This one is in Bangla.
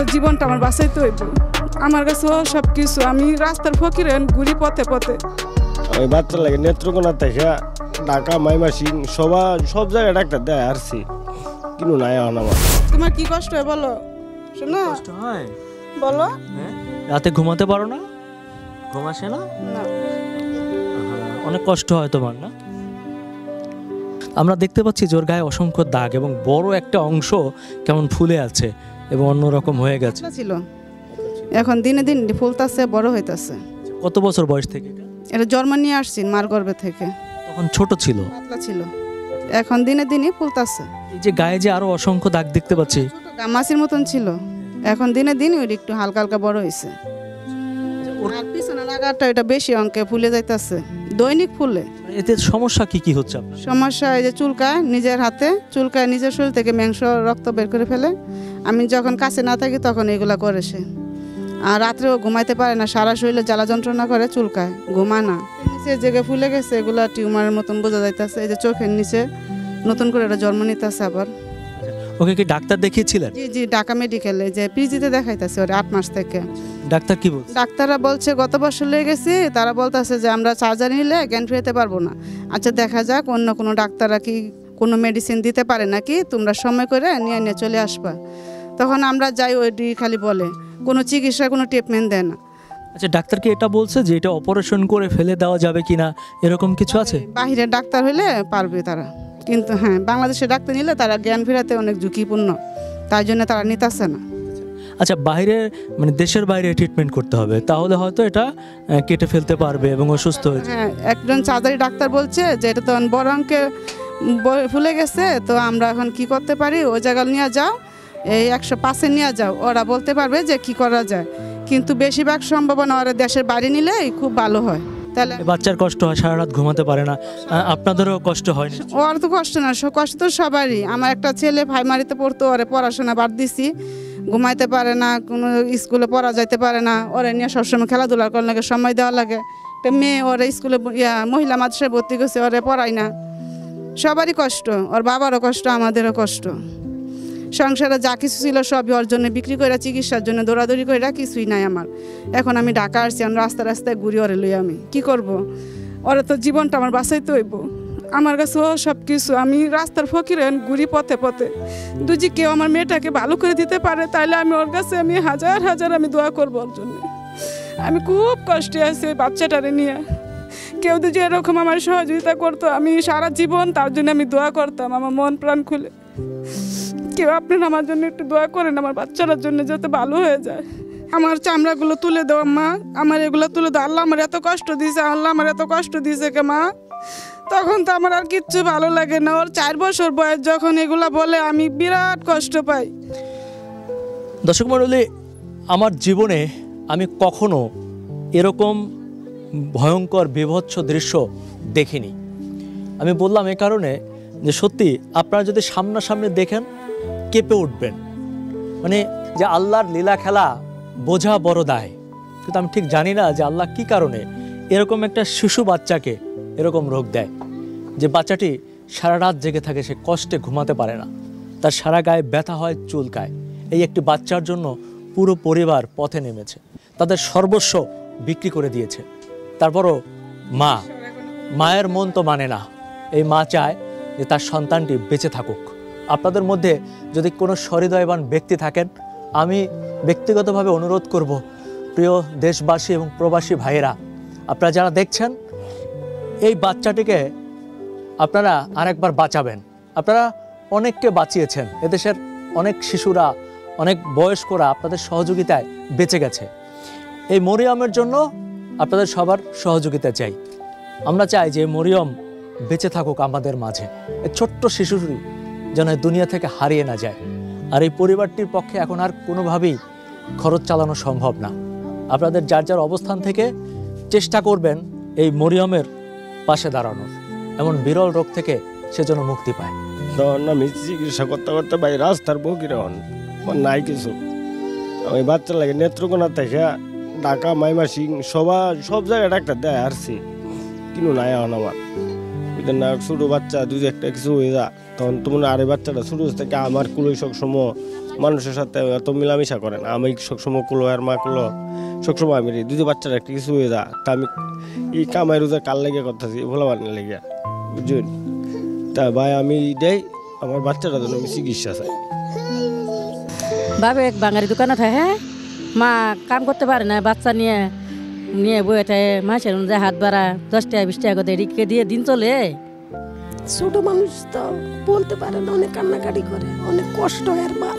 তো জীবনটা আমার বাঁচাইতে হইব। আমার কাছে সব কিছু, আমি রাস্তার ফকির ঘুরি পথে পথে। আমি বাচ্চা লাগে নেত্রকোনা থেকে ঢাকা মাইমাসিং সব জায়গায় ডাক্তার দেয় আসছি, কিন্তু নাই এখন আমার। তোমার কি কষ্ট হয় বলো? শোনো, কষ্ট হয় বলো। রাতে ঘুমাতে পারো না? ঘুম আসে না? না, অনেক কষ্ট হয় তোমার না? আমরা দেখতে পাচ্ছি যে ওর গায়ে অসংখ্য দাগ এবং বড় একটা অংশ কেমন ফুলে আছে এবং অন্যরকম হয়ে গেছে। ছিল, এখন দিনে দিন ফুলতাছে, বড় হইতাছে। কত বছর বয়স থেকে এটা জন্ম নিয়ে আসছি মার গর্ভে থেকে। তখন ছোট ছিল, পাতলা ছিল, এখন দিনে দিনই ফুলতাছে। এই যে গায়ে যে আরো অসংখ্য দাগ দেখতে পাচ্ছি, গামাসির মতন ছিল, এখন দিনে দিন ওই একটু হালকা হালকা বড় হয়েছে। আর পিছনে লাগাটা এটা বেশি অঙ্কে ফুলে যাইতাছে, দৈনিক ফুলে। এতে সমস্যা কি কি হচ্ছে আপনার? সমস্যা এই যে চুলকায়, নিজের হাতে চুলকায়, নিজের শরীর থেকে মাংস রক্ত বের করে ফেলে। আমি যখন কাছে না থাকি তখন এগুলা করে সে। আর রাত্রেও ঘুমাইতে পারে না, সারা শরীরে জ্বালা যন্ত্রণা করে, চুলকায়, ঘুমায় না। নিচে জায়গায় ফুলে গেছে, এগুলা টিউমারের মতন বোঝা যাইতেছে। এই যে চোখের নিচে নতুন করে এটা জন্ম নিতেছে আবার। ওকে কি ডাক্তার দেখিয়েছিলেন? জি জি, ঢাকা মেডিকেলে যে পিজিতে দেখাইতেছে ওর 8 মাস থেকে। ডাক্তার কি বলছে? ডাক্তাররা বলছে গত বছর লেগে গেছি, তারা বলতেছে যে আমরা চার্জার নিলে জ্ঞান ফিরাতে পারবো না। আচ্ছা দেখা যাক অন্য কোনো ডাক্তাররা কি কোনো মেডিসিন দিতে পারে নাকি, তোমরা সময় করে নিয়ে নিয়ে চলে আসবা। তখন আমরা যাই, ওইটি খালি বলে, কোনো চিকিৎসা কোনো ট্রিটমেন্ট দেয় না। আচ্ছা ডাক্তার কি এটা বলছে যে এটা অপারেশন করে ফেলে দেওয়া যাবে কিনা, এরকম কিছু আছে? বাহিরের ডাক্তার হলে পারবে তারা, কিন্তু হ্যাঁ বাংলাদেশের ডাক্তার নিলে তারা জ্ঞান ফেরাতে অনেক ঝুঁকিপূর্ণ, তাই জন্য তারা নিতেছে না। আচ্ছা বাইরে মানে দেশের বাইরে ট্রিটমেন্ট করতে হবে, তাহলে হয়তো এটা কেটে ফেলতে পারবে এবং অসুস্থ হয়ে যাবে। হ্যাঁ, একজন চার্জারি ডাক্তার বলছে যে এটা তো বড় অঙ্কে ফুলে গেছে, তো আমরা এখন কি করতে পারি, ওই জায়গায় নিয়ে যাও, এই 105-এ নিয়ে যাও, ওরা বলতে পারবে যে কি করা যায়। কিন্তু বেশিরভাগ সম্ভাবনা ওরা দেশের বাইরে নিলেই খুব ভালো হয়। তাহলে বাচ্চার কষ্ট হয়, সারা রাত ঘুমাতে পারে না, আপনাদেরও কষ্ট হয়? ওর তো কষ্ট না, কষ্ট তো সবারই। আমার একটা ছেলে প্রাইমারিতে পড়তো, ওরে পড়াশোনা বাদ দিছি, ঘুমাইতে পারে না, কোনো স্কুলে পড়া যাইতে পারে না, ওরা নিয়ে সবসময় খেলাধুলা করার লাগে, সময় দেওয়া লাগে। একটা মেয়ে ওরা স্কুলে মহিলা মাদ্রাসায় ভর্তি করছে, ওরে পড়ায় না। সবারই কষ্ট, ওর বাবারও কষ্ট, আমাদেরও কষ্ট। সংসারে যা কিছু ছিল সবই ওর জন্য বিক্রি করে, চিকিৎসার জন্য দৌড়াদৌড়ি করে, কিছুই নাই আমার। এখন আমি ঢাকা আসছি, আমি রাস্তায় রাস্তায় ঘুরি, ওরে লই আমি কি করব? ওরা তো জীবনটা আমার বাঁচাইতে হইব। আমার কাছে সব কিছু, আমি রাস্তার ফকির ঘুরি পথে পথে। যদি কেউ আমার মেয়েটাকে ভালো করে দিতে পারে, তাহলে আমি ওর কাছে আমি হাজার হাজার আমি দোয়া করবো ওর জন্য। আমি খুব কষ্টে আছি বাচ্চাটারে নিয়ে। কেউ যদি এরকম আমার সহযোগিতা করতো, আমি সারা জীবন তার জন্য আমি দোয়া করতাম, আমার মন প্রাণ খুলে। কেউ আপনারা আমার জন্য একটু দোয়া করেন, আমার বাচ্চাটার জন্য যাতে ভালো হয়ে যায়। আমার চামড়াগুলো তুলে দাও মা, আমার এগুলো তুলে দাও। আল্লাহ আমার এত কষ্ট দিয়েছে, আল্লাহ আমার এত কষ্ট দিয়েছে কে মা। তখন তো আমার আর কিচ্ছু ভালো লাগে না। ওর 4 বছর বয়স যখন এগুলা বলে, আমি বিরাট কষ্ট পাই। দর্শক মণ্ডলী, আমার জীবনে আমি কখনো এরকম ভয়ঙ্কর বিভৎস দৃশ্য দেখিনি। আমি বললাম এ কারণে যে সত্যি আপনারা যদি সামনাসামনি দেখেন কেঁপে উঠবেন। মানে যে আল্লাহর লীলা খেলা বোঝা বড় দায়, কিন্তু আমি ঠিক জানি না যে আল্লাহ কি কারণে এরকম একটা শিশু বাচ্চাকে এরকম রোগ দেয়, যে বাচ্চাটি সারা রাত জেগে থাকে, সে কষ্টে ঘুমাতে পারে না, তার সারা গায়ে ব্যথা হয়, চুলকায়। এই একটি বাচ্চার জন্য পুরো পরিবার পথে নেমেছে, তাদের সর্বস্ব বিক্রি করে দিয়েছে। তারপরও মায়ের মন তো মানে না। এই মা চায় যে তার সন্তানটি বেঁচে থাকুক। আপনাদের মধ্যে যদি কোনো সহৃদয়বান ব্যক্তি থাকেন, আমি ব্যক্তিগতভাবে অনুরোধ করব, প্রিয় দেশবাসী এবং প্রবাসী ভাইয়েরা, আপনারা যারা দেখছেন এই বাচ্চাটিকে আপনারা আরেকবার বাঁচাবেন। আপনারা অনেককে বাঁচিয়েছেন, এদেশের অনেক শিশুরা, অনেক বয়স্করা আপনাদের সহযোগিতায় বেঁচে গেছে। এই মরিয়মের জন্য আপনাদের সবার সহযোগিতা চাই। আমরা চাই যে মরিয়ম বেঁচে থাকুক আমাদের মাঝে, এই ছোট্ট শিশুটি যেন দুনিয়া থেকে হারিয়ে না যায়। আর এই পরিবারটির পক্ষে এখন আর কোনোভাবেই খরচ চালানো সম্ভব না। আপনাদের যার যার অবস্থান থেকে চেষ্টা করবেন এই মরিয়মের পাশে দাঁড়ানোর, এমন বিরল রোগ থেকে সে যেন মুক্তি পায়। তখন আমি চিকিৎসা করতে করতে ভাই রাস্তার ফকির হন, নাই কিছু। আমি বাচ্চা লাগে নেত্রকোনা থেকে ঢাকা মাইমাসিং সব জায়গায় ডাক্তার দেয় আসছি, কিন্তু নাই এখন আমার। না ছোটো বাচ্চা যদি একটা কিছু হয়ে যা, তখন তো মনে আরে বাচ্চাটা ছোটো থেকে আমার কুলই সময় মানুষের সাথে এত মিলামিশা করে না। আমি সবসময় কুলো আর মা কুলো সবসময় আমি দুটো বাচ্চারা একটা কিছু হয়ে যা তা আমি এই কামাই রোজা কাল লেগে করতেছি ভোলা বানিয়ে লেগে বুঝুন। তা ভাই আমি দেই আমার বাচ্চাটা জন্য আমি চিকিৎসা চাই। বাবে এক বাঙালি দোকানে থাকে, মা কাম করতে পারে না, বাচ্চা নিয়ে নিয়ে বয়ে থাকে, মাসের অনুযায়ী হাত বাড়া 10 টাকা 20 টাকা করে রিক্কে দিয়ে দিন চলে। ছোট মানুষ তো বলতে পারে না, অনেক কান্নাকাটি করে, অনেক কষ্ট হয় আর মার।